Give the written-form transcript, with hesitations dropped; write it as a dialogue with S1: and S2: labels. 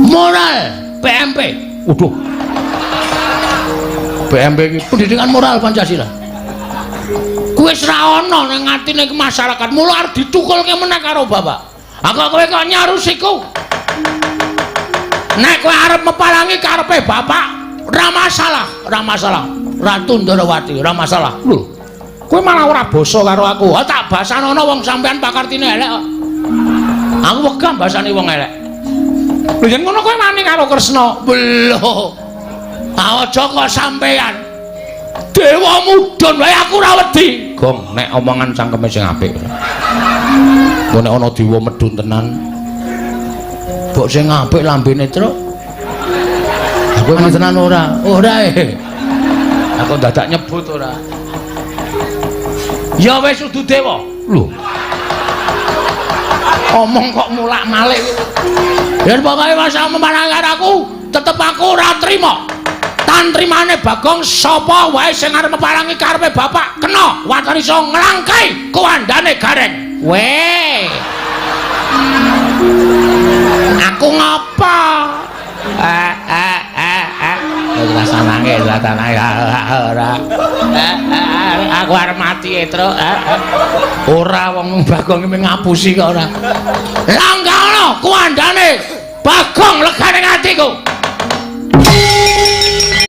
S1: Moral PMP. Waduh. PMP iki pendidikan moral Pancasila. Kuwi wis ra ana ning atine masyarakat, mula arep ditukulke meneh karo bapak. Aku kowe kok nyarusiku. Nek kowe arep mepalangi karepe bapak, ora masalah, ora masalah. Ratu Ndarawati, ora masalah. Lho, kowe malah ora basa karo aku. Ha tak basanono wong sampean pakartine elek kok. Aku wegah basani wong elek. Lho yen ngono kowe wani karo Kresna. Lho. Aja kok sampean. Dewa mudhun wae aku ora wedi. Gong nek omongan cangkeme sing apik. Kok nek ana dewa medhun tenan. Mbok sing apik lambene truk. Aku tenan ora. Ora Aku dadak nyebut ora. Ya wis udu dewa. Lho. Omong kok mulak-malik. Yen pokoke masa memarang aku, tetep aku ora trima. Tantrimane Bagong sapa wae sing arep meparangi karepe bapak kena watani iso nglangkai kuandane gareng. Weh. Aku ngapa? Rasanange ora. Aku arep mati Truk. Ora wong Bagong iki ngapusi kok ora. Langkano kuandane Bagong legane atiku.